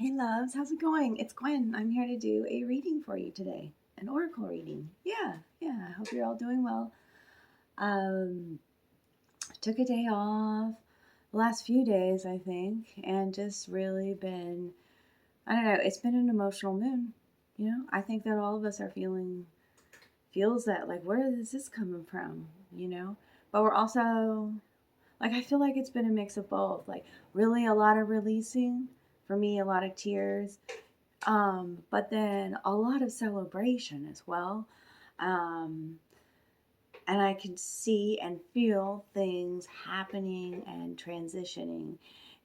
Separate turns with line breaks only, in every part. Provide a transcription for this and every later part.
Hey loves, how's it going? It's Gwen. I'm here to do a reading for you today. An oracle reading. Yeah. I hope you're all doing well. Um, took a day off the last few days, I think, and just really been, I don't know, it's been an emotional moon. I think that all of us are feels that, like, where is this coming from? But we're also, like, I feel like it's been a mix of both. Like, really a lot of releasing. For me, a lot of tears, but then a lot of celebration as well. Um, and I can see and feel things happening and transitioning.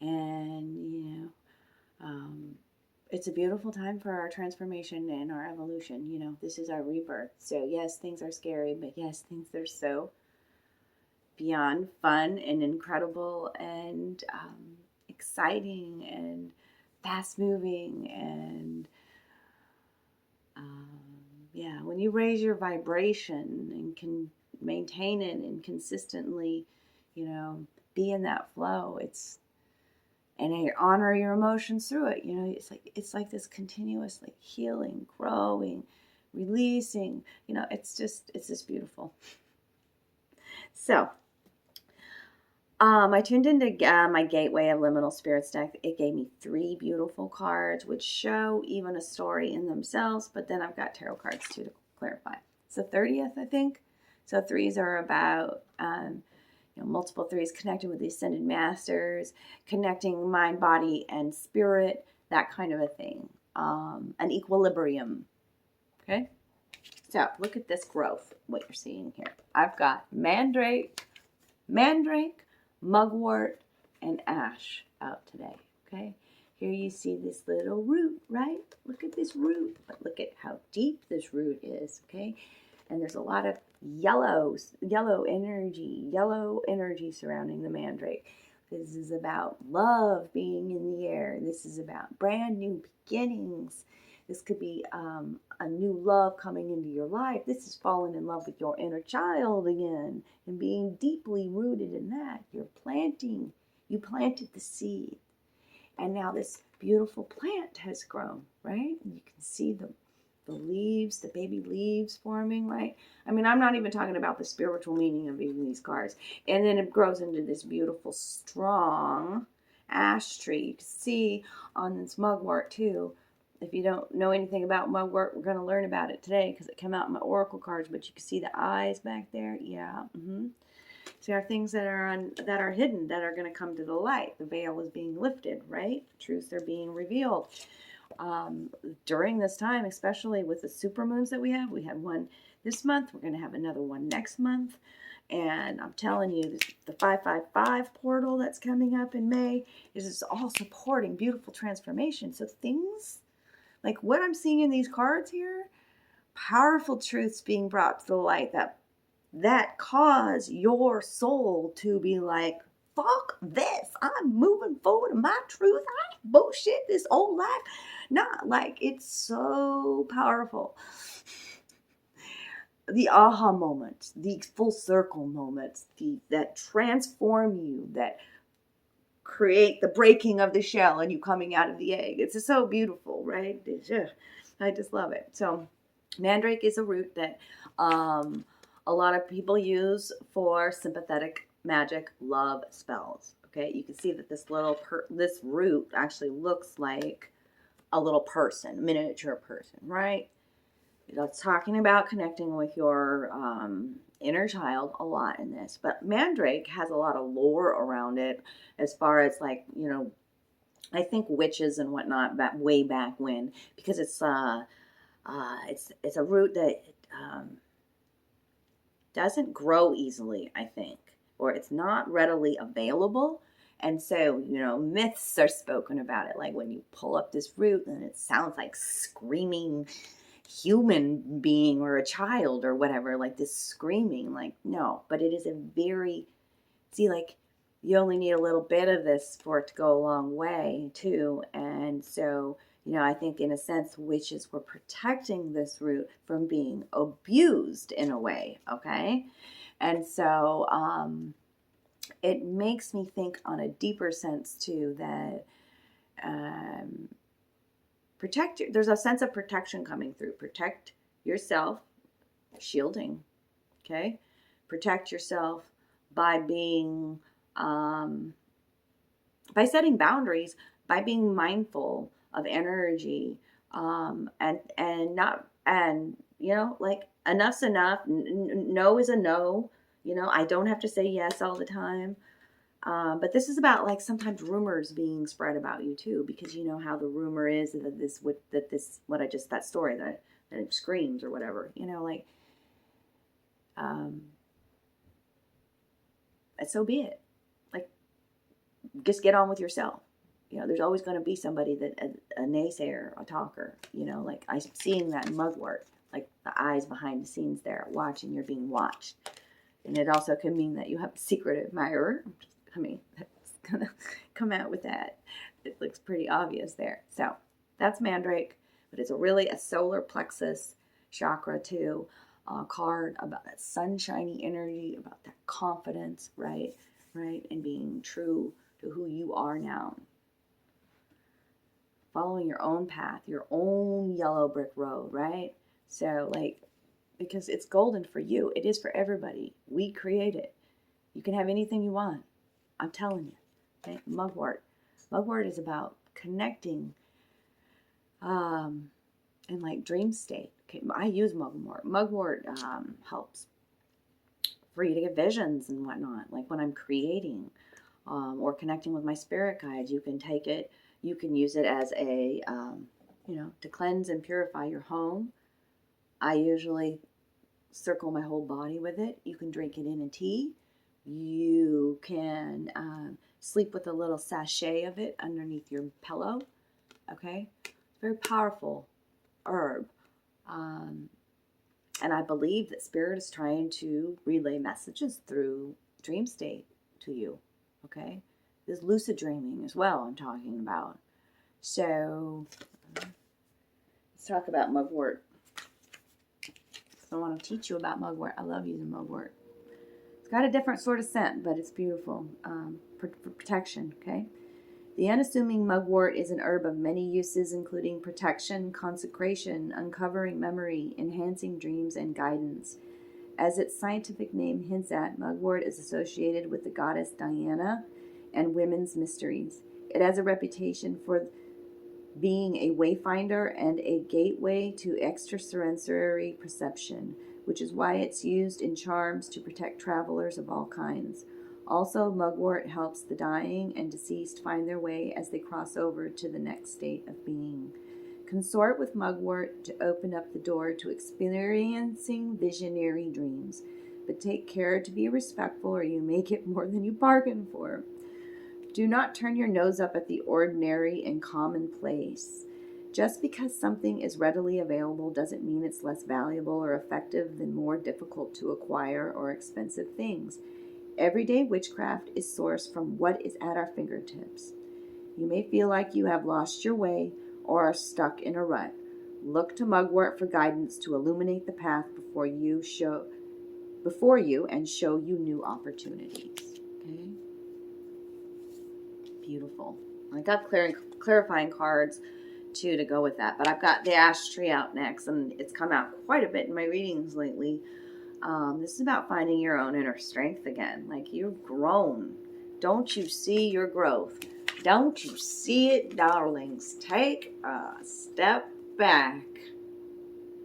And, it's a beautiful time for our transformation and our evolution. This is our rebirth. So, yes, things are scary, but yes, things are so beyond fun and incredible and exciting and fast moving and yeah, when you raise your vibration and can maintain it and consistently, be in that flow, and you honor your emotions through it. It's like this continuously healing, growing, releasing. It's just beautiful. So, I tuned into my Gateway of Liminal Spirits deck. It gave me 3 beautiful cards, which show even a story in themselves. But then I've got tarot cards too to clarify. It's the 30th, I think. So 3s are about multiple 3s connecting with the Ascended Masters, connecting mind, body, and spirit, that kind of a thing. An equilibrium. Okay. So look at this growth. What you're seeing here. I've got mandrake, mugwort, and ash out today, okay? Here you see this little root, right? Look at this root, but look at how deep this root is, okay? And there's a lot of yellow energy surrounding the mandrake. This is about love being in the air. This is about brand new beginnings. This could be a new love coming into your life. This is falling in love with your inner child again and being deeply rooted in that. You planted the seed. And now this beautiful plant has grown, right? And you can see the leaves, the baby leaves forming, right? I mean, I'm not even talking about the spiritual meaning of even these cards. And then it grows into this beautiful, strong ash tree. You can see on this mugwort too. If you don't know anything about mugwort, we're going to learn about it today because it came out in my oracle cards. But you can see the eyes back there. Yeah. So there are things that are hidden that are going to come to the light. The veil is being lifted, right? The truths are being revealed. During this time, especially with the supermoons that we had one this month. We're going to have another one next month. And I'm telling you, the 555 portal that's coming up in May is all supporting beautiful transformation. So things like what I'm seeing in these cards here, powerful truths being brought to the light that cause your soul to be like, fuck this. I'm moving forward in my truth. I ain't bullshit this old life. Not like it's so powerful. The aha moments, the full circle moments, that transform you, that create the breaking of the shell and you coming out of the egg. It's just so beautiful, right? I just love it. So mandrake is a root that a lot of people use for sympathetic magic love spells. Okay, you can see that this this root actually looks like a little person, miniature person, right? It's talking about connecting with your inner child a lot in this. But mandrake has a lot of lore around it as far as I think witches and whatnot way back when, because it's a root that doesn't grow easily, I think, or it's not readily available. And so, myths are spoken about it. Like when you pull up this root and it sounds like screaming human being or a child or whatever, like this screaming, like, no, but it is you only need a little bit of this for it to go a long way too. And so, I think in a sense, witches were protecting this root from being abused in a way. Okay. And so, it makes me think on a deeper sense too, that, There's a sense of protection coming through. Protect yourself, shielding, okay? Protect yourself by being, by setting boundaries, by being mindful of energy, and not, and, you know, like, enough's enough. No is a no. You know, I don't have to say yes all the time. But this is about, like, sometimes rumors being spread about you too, because you know how the rumor is that that story that it screams or whatever, you know, like, and so be it. Like, just get on with yourself. You know, there's always going to be somebody that a naysayer, a talker. You know, like, I'm seeing that in mugwort, like the eyes behind the scenes there, watching. You're being watched, and it also can mean that you have a secret admirer. I mean, that's gonna come out with that. It looks pretty obvious there. So that's Mandrake, but it's really a solar plexus chakra too. Card about that sunshiny energy, about that confidence, right, and being true to who you are now. Following your own path, your own yellow brick road, right? So, like, because it's golden for you, it is for everybody. We create it. You can have anything you want. I'm telling you. Okay? Mugwort. Mugwort is about connecting in, like, dream state. Okay, I use mugwort. Mugwort helps for you to get visions and whatnot. Like when I'm creating or connecting with my spirit guides, you can take it. You can use it as a, to cleanse and purify your home. I usually circle my whole body with it. You can drink it in a tea. You can sleep with a little sachet of it underneath your pillow. Okay? Very powerful herb. And I believe that Spirit is trying to relay messages through dream state to you. Okay? This lucid dreaming as well I'm talking about. So, let's talk about mugwort. I want to teach you about mugwort. I love using mugwort. It's got a different sort of scent, but it's beautiful for protection, okay? The unassuming mugwort is an herb of many uses, including protection, consecration, uncovering memory, enhancing dreams, and guidance. As its scientific name hints at, mugwort is associated with the goddess Diana and women's mysteries. It has a reputation for being a wayfinder and a gateway to extrasensory perception, which is why it's used in charms to protect travelers of all kinds. Also, mugwort helps the dying and deceased find their way as they cross over to the next state of being. Consort with mugwort to open up the door to experiencing visionary dreams, but take care to be respectful or you may get more than you bargained for. Do not turn your nose up at the ordinary and commonplace. Just because something is readily available doesn't mean it's less valuable or effective than more difficult to acquire or expensive things. Everyday witchcraft is sourced from what is at our fingertips. You may feel like you have lost your way or are stuck in a rut. Look to mugwort for guidance to illuminate the path before you and show you new opportunities. Okay? Beautiful. I got clarifying cards too to go with that, but I've got the ash tree out next, and it's come out quite a bit in my readings lately. This is about finding your own inner strength again. Like, you've grown. Don't you see your growth? Don't you see it, darlings? Take a step back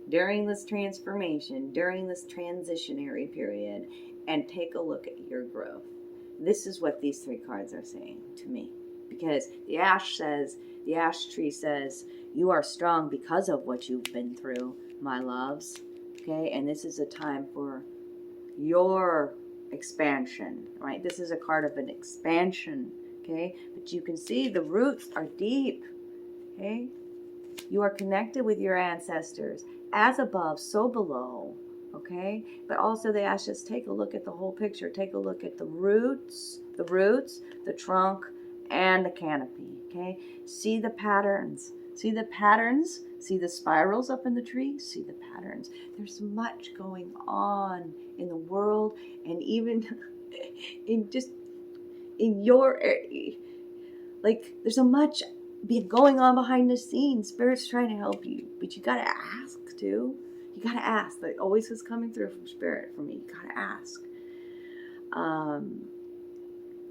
during this transformation, during this transitionary period, and take a look at your growth. This is what these three cards are saying to me. Because the ash tree says, you are strong because of what you've been through, my loves. Okay, and this is a time for your expansion, right? This is a card of an expansion, okay? But you can see the roots are deep, okay? You are connected with your ancestors, as above, so below, okay? But also the ashes, take a look at the whole picture. Take a look at the roots, the trunk, and the canopy, okay? See the patterns. See the patterns? See the spirals up in the tree? See the patterns. There's much going on in the world, and even in your area. Like, there's so much be going on behind the scenes. Spirit's trying to help you, but you gotta ask too. You gotta ask. That always was coming through from Spirit for me. You gotta ask.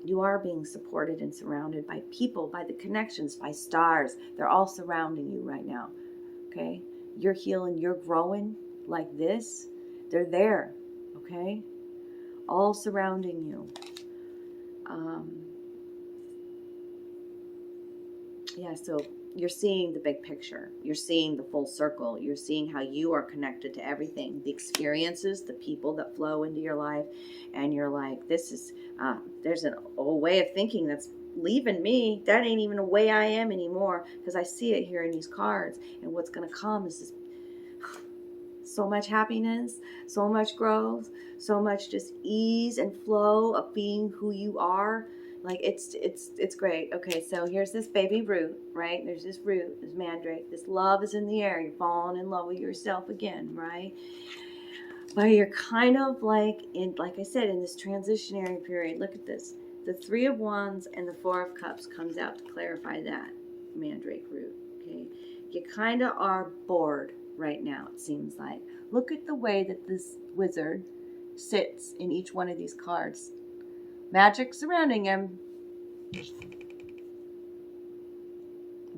You are being supported and surrounded by people, by the connections, by stars. They're all surrounding you right now. Okay? You're healing, you're growing like this. They're there. Okay? All surrounding you. Yeah, so you're seeing the big picture. You're seeing the full circle. You're seeing how you are connected to everything. The experiences, the people that flow into your life. And you're like, this is, there's an old way of thinking that's leaving me. That ain't even a way I am anymore. Because I see it here in these cards. And what's going to come is this, so much happiness, so much growth, so much just ease and flow of being who you are. Like it's great. Okay, so here's this baby root, right? There's this root, this mandrake. This love is in the air. You're falling in love with yourself again, right? But you're kind of like like I said, in this transitionary period. Look at this. The 3 of Wands and the 4 of Cups comes out to clarify that mandrake root. Okay, you kind of are bored right now. It seems like. Look at the way that this wizard sits in each one of these cards. Magic surrounding him,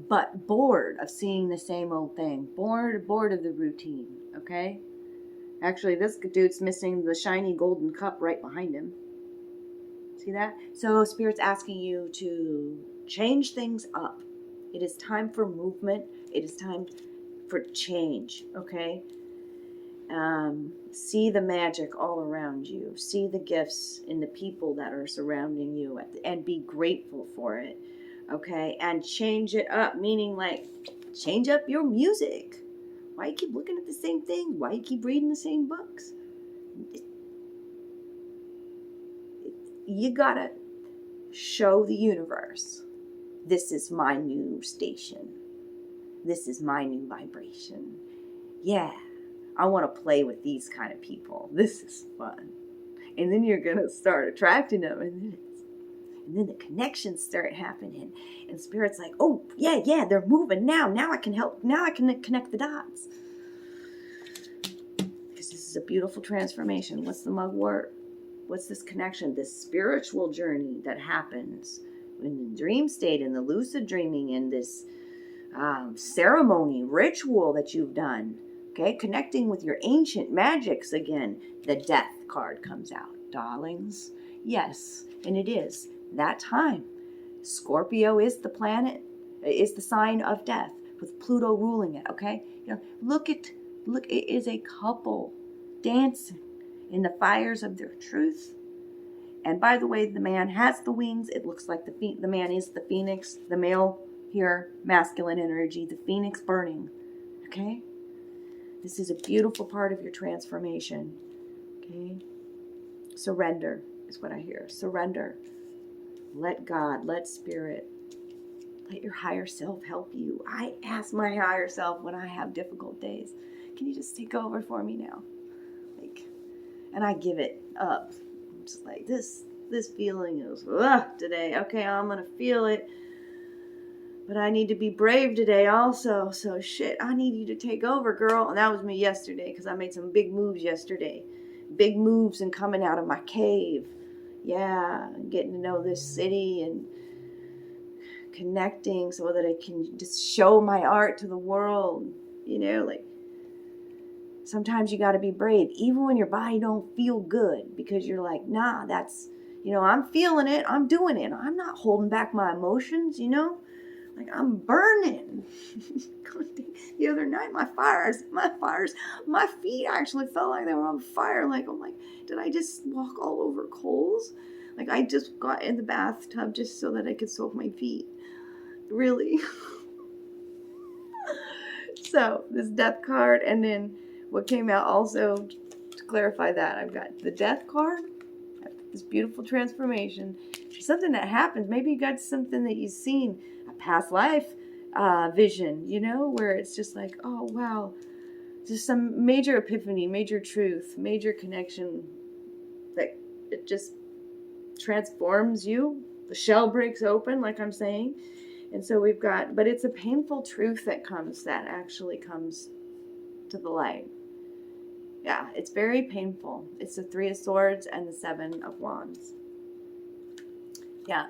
but bored of seeing the same old thing. Bored of the routine, okay? Actually, this dude's missing the shiny golden cup right behind him. See that? So Spirit's asking you to change things up. It is time for movement. It is time for change, okay? See the magic all around you. See the gifts in the people that are surrounding you, and be grateful for it, okay? And change it up, meaning like change up your music. Why you keep looking at the same thing? Why you keep reading the same books? You gotta show the universe, this is my new station. This is my new vibration. Yeah. I want to play with these kind of people. This is fun. And then you're going to start attracting them. And then the connections start happening. And Spirit's like, oh, yeah, they're moving now. Now I can help. Now I can connect the dots. Because this is a beautiful transformation. What's the mugwort? What's this connection? This spiritual journey that happens in the dream state, in the lucid dreaming, in this ceremony, ritual that you've done. Okay, connecting with your ancient magics again. The death card comes out. Darlings, yes, and it is that time. Scorpio is the planet, is the sign of death, with Pluto ruling it, okay? You know, look, it is a couple dancing in the fires of their truth. And by the way, the man has the wings. It looks like the man is the phoenix, the male here, masculine energy, the phoenix burning, okay? This is a beautiful part of your transformation. Okay? Surrender is what I hear. Surrender. Let God, let Spirit, let your higher self help you. I ask my higher self when I have difficult days, can you just take over for me now? And I give it up. I'm just like, this feeling is today. Okay, I'm going to feel it. But I need to be brave today also. So shit, I need you to take over, girl. And that was me yesterday, because I made some big moves yesterday. Big moves and coming out of my cave. Yeah, and getting to know this city and connecting so that I can just show my art to the world. You know, like sometimes you got to be brave, even when your body don't feel good, because you're like, nah, that's, you know, I'm feeling it. I'm doing it. I'm not holding back my emotions, you know. Like, I'm burning. The other night, my feet actually felt like they were on fire. Like, I'm like, did I just walk all over coals? Like, I just got in the bathtub just so that I could soak my feet. Really? So, this death card, and then what came out also, to clarify that, I've got the death card, this beautiful transformation. Something that happens. Maybe you got something that you've seen, a past life vision, you know, where it's just like, oh, wow. Just some major epiphany, major truth, major connection that it just transforms you. The shell breaks open, like I'm saying. And so we've got, but it's a painful truth that actually comes to the light. Yeah, it's very painful. It's the Three of Swords and the Seven of Wands. Yeah,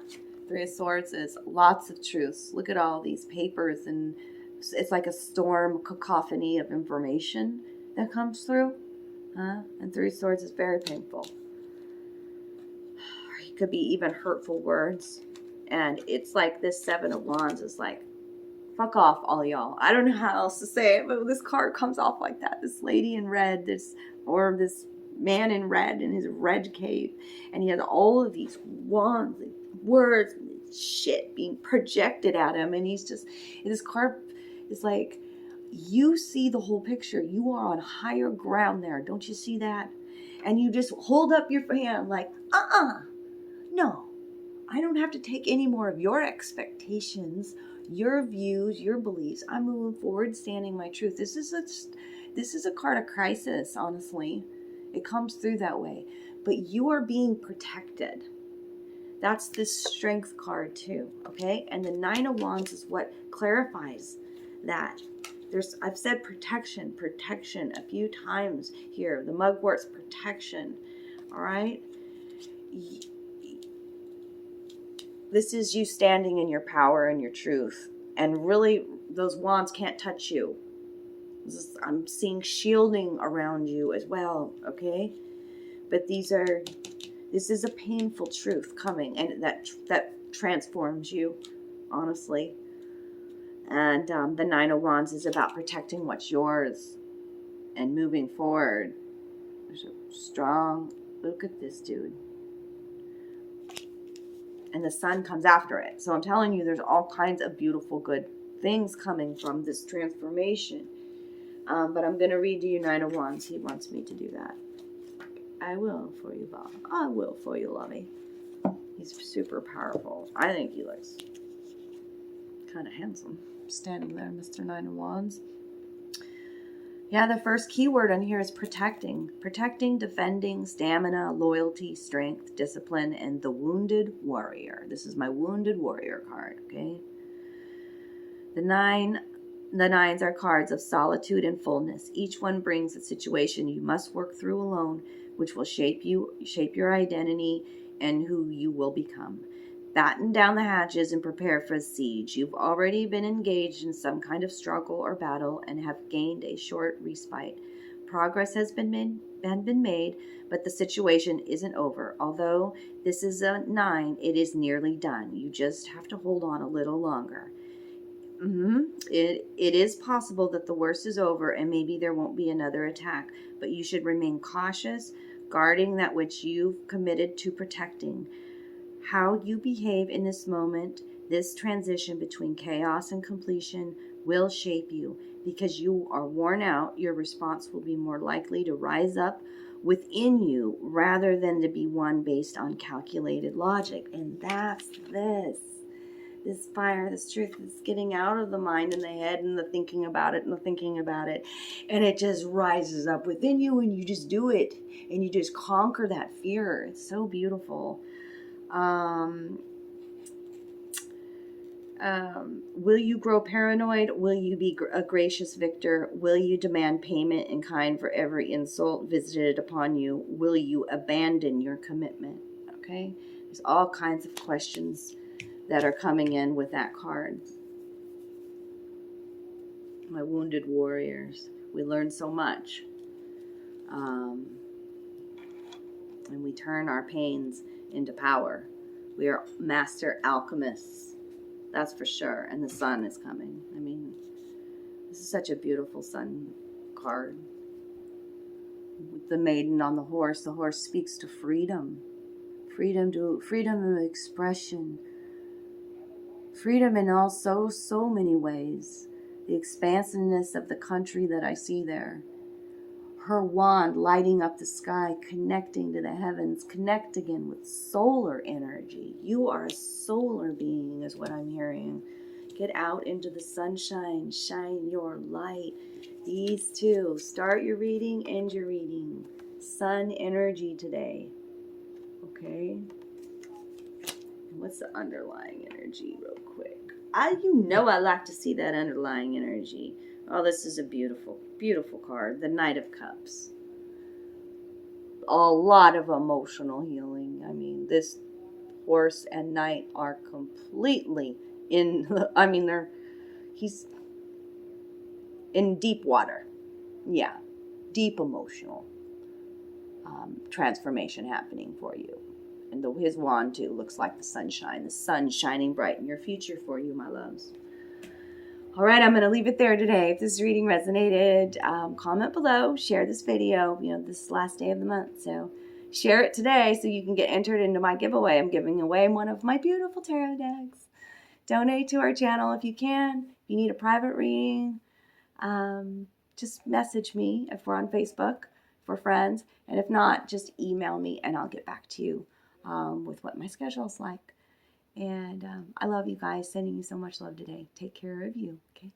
Three of Swords is lots of truths. Look at all these papers, and it's like a storm cacophony of information that comes through. And Three of Swords is very painful. It could be even hurtful words. And it's like this Seven of Wands is like, fuck off, all y'all. I don't know how else to say it, but this card comes off like that. This lady in red, this man in red in his red cape, and he has all of these wands, and words, and shit being projected at him, and he's just, this card is like, you see the whole picture. You are on higher ground there. Don't you see that? And you just hold up your hand like, no, I don't have to take any more of your expectations, your views, your beliefs. I'm moving forward, standing my truth. This is a card of crisis, honestly. It comes through that way. But you are being protected. That's this strength card too, okay? And the Nine of Wands is what clarifies that. I've said protection a few times here. The mugwort's protection, all right? This is you standing in your power and your truth. And really, those wands can't touch you. I'm seeing shielding around you as well, okay? But this is a painful truth coming, and that transforms you, honestly. And the Nine of Wands is about protecting what's yours and moving forward. There's a strong, look at this dude. And the sun comes after it. So I'm telling you, there's all kinds of beautiful, good things coming from this transformation. But I'm going to read you Nine of Wands. He wants me to do that. I will for you, Bob. I will for you, Lovey. He's super powerful. I think he looks kind of handsome. Standing there, Mr. Nine of Wands. Yeah, the first keyword on here is protecting. Protecting, defending, stamina, loyalty, strength, discipline, and the Wounded Warrior. This is my Wounded Warrior card, okay? The nines are cards of solitude and fullness. Each one brings a situation you must work through alone, which will shape your identity and who you will become. Batten down the hatches and prepare for a siege. You've already been engaged in some kind of struggle or battle and have gained a short respite. Progress has been made, but the situation isn't over. Although this is a 9, it is nearly done. You just have to hold on a little longer. It is possible that the worst is over and maybe there won't be another attack, but you should remain cautious, guarding that which you've committed to protecting. How you behave in this moment, this transition between chaos and completion, will shape you. Because you are worn out, your response will be more likely to rise up within you rather than to be one based on calculated logic. And that's this fire, this truth is getting out of the mind and the head and the thinking about it. And it just rises up within you, and you just do it. And you just conquer that fear. It's so beautiful. Will you grow paranoid? Will you be a gracious victor? Will you demand payment in kind for every insult visited upon you? Will you abandon your commitment? Okay, there's all kinds of questions that are coming in with that card. My Wounded Warriors. We learn so much. And we turn our pains into power. We are master alchemists. That's for sure. And the sun is coming. I mean, this is such a beautiful sun card. With the maiden on the horse speaks to freedom. Freedom of expression. Freedom in also so many ways. The expansiveness of the country that I see there. Her wand lighting up the sky, connecting to the heavens. Connect again with solar energy. You are a solar being is what I'm hearing. Get out into the sunshine. Shine your light. These two. Start your reading, end your reading. Sun energy today. Okay? And what's the underlying energy real quick? I like to see that underlying energy. Oh, this is a beautiful, beautiful card. The Knight of Cups. A lot of emotional healing. I mean, this horse and knight are completely he's in deep water. Yeah, deep emotional transformation happening for you. And his wand, too, looks like the sunshine. The sun shining bright in your future for you, my loves. All right, I'm going to leave it there today. If this reading resonated, comment below. Share this video. This is the last day of the month, so share it today so you can get entered into my giveaway. I'm giving away one of my beautiful tarot decks. Donate to our channel if you can. If you need a private reading, just message me if we're on Facebook for friends. And if not, just email me and I'll get back to you with what my schedule's like. And I love you guys. Sending you so much love today. Take care of you. Okay.